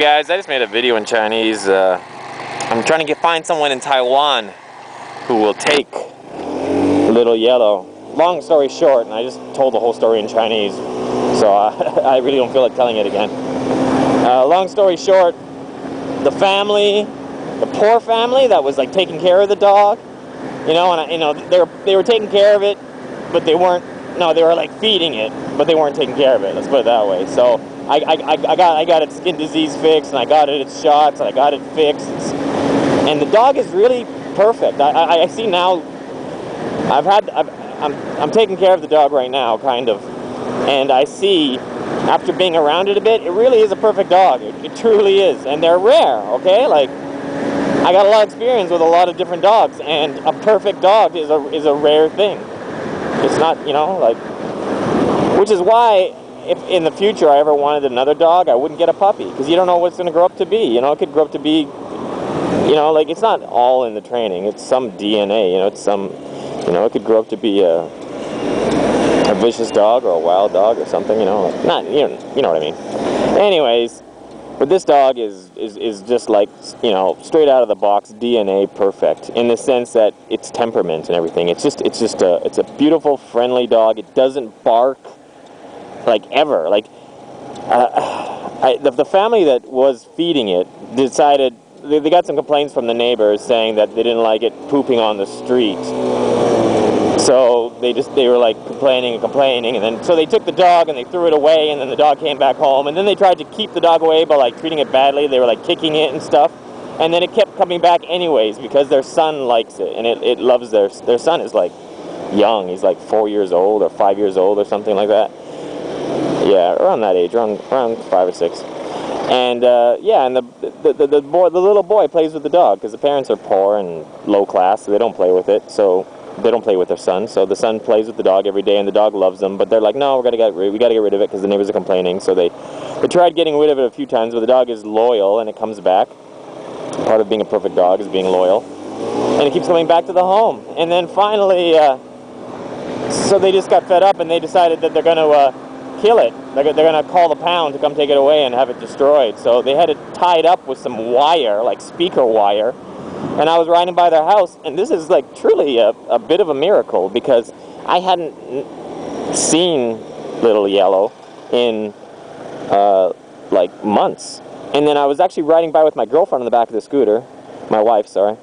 Hey guys, I just made a video in Chinese. I'm trying to find someone in Taiwan who will take Little Yellow. Long story short, and I just told the whole story in Chinese, so I really don't feel like telling it again. Long story short, the family, the poor family that was like taking care of the dog, you know, and they were taking care of it, but they weren't. No, they were like feeding it, but they weren't taking care of it. Let's put it that way. So I got its skin disease fixed, and I got it its shots, and I got it fixed, and the dog is really perfect. I see now. I'm taking care of the dog right now, kind of, and I see, after being around it a bit, it really is a perfect dog. It truly is, and they're rare. Okay, like I got a lot of experience with a lot of different dogs, and a perfect dog is a rare thing. It's not, you know, like, which is why if in the future I ever wanted another dog, I wouldn't get a puppy, because you don't know what it's going to grow up to be. You know, it could grow up to be, you know, like, it's not all in the training. It's some DNA, you know, it's some, you know, it could grow up to be a vicious dog or a wild dog or something, you know, like, not, you know what I mean. Anyways, but this dog is just like, you know, straight out of the box DNA perfect, in the sense that its temperament and everything. It's a beautiful, friendly dog. It doesn't bark, like, ever. Like, the family that was feeding it decided, they got some complaints from the neighbors saying that they didn't like it pooping on the street. So they were like complaining, and then so they took the dog and they threw it away, and then the dog came back home, and then they tried to keep the dog away by like treating it badly. They were like kicking it and stuff, and then it kept coming back anyways because their son likes it, and it loves their son is like young. He's like 4 years old or 5 years old or something like that. Yeah, around that age, around 5 or 6. And yeah, and the little boy plays with the dog because the parents are poor and low class, so they don't play with it. So they don't play with their son. So the son plays with the dog every day, and the dog loves them. But they're like, no, we got to get rid of it because the neighbors are complaining. So they tried getting rid of it a few times, but the dog is loyal and it comes back. Part of being a perfect dog is being loyal, and it keeps coming back to the home. And then finally, so they just got fed up, and they decided that they're going to kill it. They're going to call the pound to come take it away and have it destroyed. So they had it tied up with some wire, like speaker wire. And I was riding by their house, and this is like truly a bit of a miracle, because I hadn't seen Little Yellow in like months. And then I was actually riding by with my girlfriend on the back of the scooter, my wife, sorry.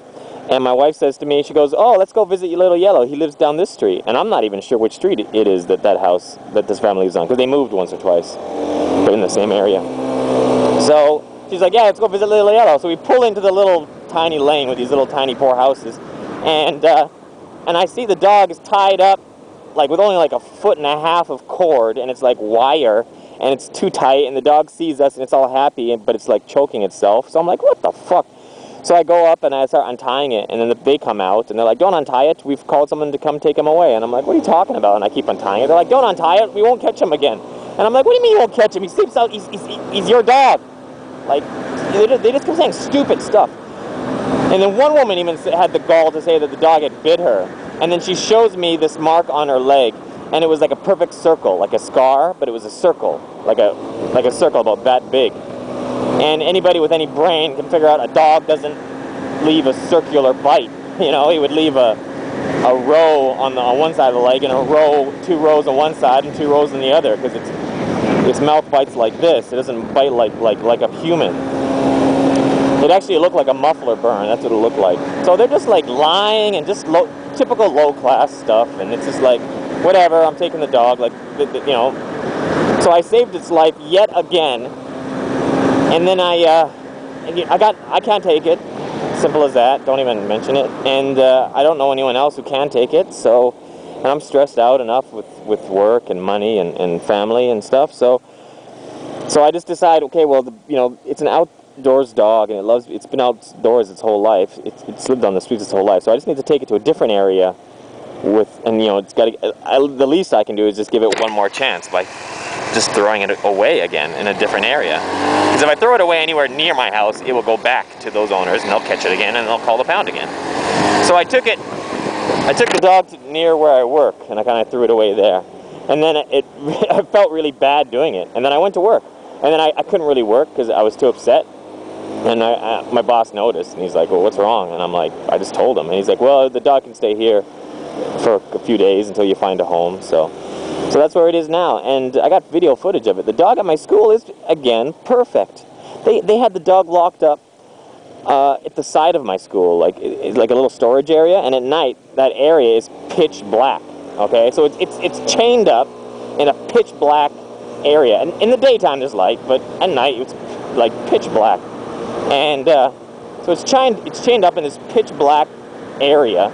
And my wife says to me, she goes, "Oh, let's go visit Little Yellow. He lives down this street." And I'm not even sure which street it is that house that this family lives on, because they moved once or twice. They're in the same area. So she's like, "Yeah, let's go visit Little Yellow." So we pull into the little tiny lane with these little tiny poor houses, and I see the dog is tied up, like with only like 1.5 feet of cord, and it's like wire, and it's too tight, and the dog sees us, and it's all happy, but it's like choking itself. So I'm like, what the fuck? So I go up and I start untying it, and then they come out, and they're like, "Don't untie it. We've called someone to come take him away." And I'm like, "What are you talking about?" And I keep untying it. They're like, "Don't untie it. We won't catch him again." And I'm like, "What do you mean you won't catch him? He sleeps out. He's your dog." Like, they just kept saying stupid stuff. And then one woman even had the gall to say that the dog had bit her. And then she shows me this mark on her leg, and it was like a perfect circle, like a scar, but it was a circle, like a circle about that big. And anybody with any brain can figure out a dog doesn't leave a circular bite. You know, he would leave a row on one side of the leg, and 2 rows on one side and 2 rows on the other, because its mouth bites like this. It doesn't bite like a human. It actually looked like a muffler burn. That's what it looked like. So they're just like lying and just typical low-class stuff. And it's just like, whatever, I'm taking the dog. Like, you know. So I saved its life yet again. And then I can't take it. Simple as that. Don't even mention it. And I don't know anyone else who can take it. So, and I'm stressed out enough with work and money and family and stuff. So I just decide, okay, well, you know, it's an outdoors dog, and it's been outdoors its whole life. It's lived on the streets its whole life. So I just need to take it to a different area and you know, it's got to, the least I can do is just give it one more chance by just throwing it away again in a different area. Because if I throw it away anywhere near my house, it will go back to those owners, and they'll catch it again, and they'll call the pound again. So I took the dog to near where I work, and I kind of threw it away there. And then I felt really bad doing it. And then I went to work. And then I couldn't really work because I was too upset. And my boss noticed, and he's like, well, what's wrong? And I'm like, I just told him. And he's like, well, the dog can stay here for a few days until you find a home. So that's where it is now. And I got video footage of it. The dog at my school is, again, perfect. They had the dog locked up at the side of my school, like a little storage area. And at night, that area is pitch black. Okay, so it's chained up in a pitch black area. And in the daytime there's light, but at night it's like pitch black. And so it's chained up in this pitch black area,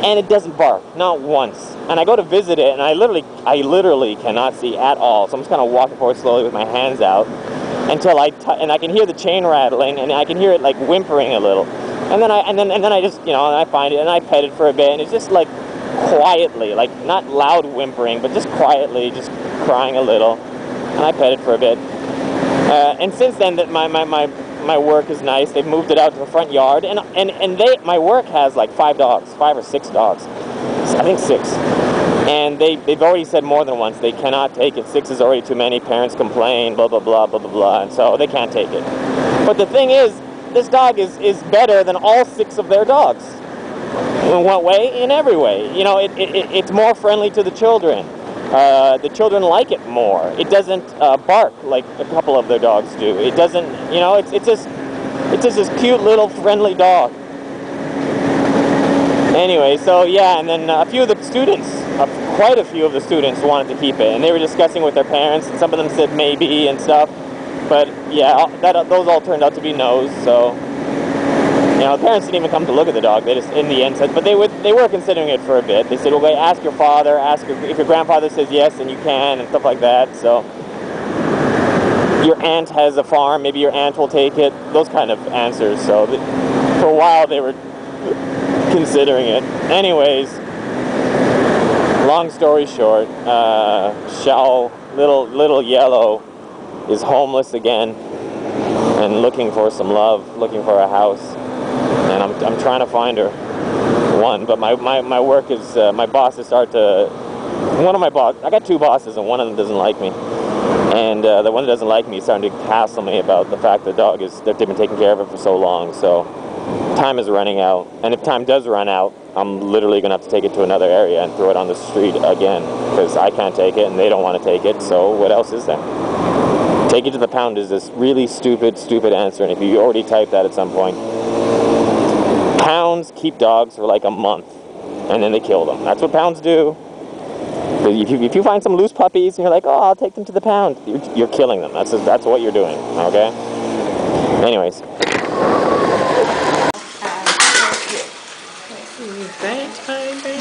and it doesn't bark, not once. And I go to visit it, and I literally cannot see at all. So I'm just kind of walking forward slowly with my hands out until and I can hear the chain rattling, and I can hear it like whimpering a little. And then I just, you know, and I find it, and I pet it for a bit, and it's just like quietly, like not loud whimpering, but just quietly, just crying a little. And I pet it for a bit. And since then, that my work is nice. They've moved it out to the front yard, and my work has like 5 or 6 dogs. I think 6. And they've already said more than once they cannot take it. 6 is already too many. Parents complain, blah blah blah blah blah blah, and so they can't take it. But the thing is, this dog is better than all 6 of their dogs. In what way? In every way. You know, it's more friendly to the children. The children like it more. It doesn't bark like a couple of their dogs do. It doesn't, you know, it's just this cute little friendly dog. Anyway, so yeah, and then a few of the students, quite a few of the students wanted to keep it, and they were discussing with their parents, and some of them said maybe and stuff. But yeah, those all turned out to be no's. So, you know, the parents didn't even come to look at the dog. They just, in the end, said, but they were considering it for a bit. They said, well, wait, ask your father, if your grandfather says yes, then you can, and stuff like that. So, your aunt has a farm, maybe your aunt will take it. Those kind of answers. So, for a while, they were considering it. Anyways, long story short, little Yellow is homeless again and looking for some love, looking for a house. And I'm trying to find her one, but my work is, my bosses start to, I got 2 bosses and one of them doesn't like me. And the one that doesn't like me is starting to hassle me about the fact the dog they've been taking care of it for so long. So time is running out. And if time does run out, I'm literally going to have to take it to another area and throw it on the street again. Because I can't take it and they don't want to take it, so what else is there? Take it to the pound is this really stupid answer, and if you already typed that at some point, pounds keep dogs for like a month, and then they kill them. That's what pounds do. If you find some loose puppies and you're like, oh, I'll take them to the pound, you're killing them. That's what you're doing, okay? Anyways. Thanks, baby.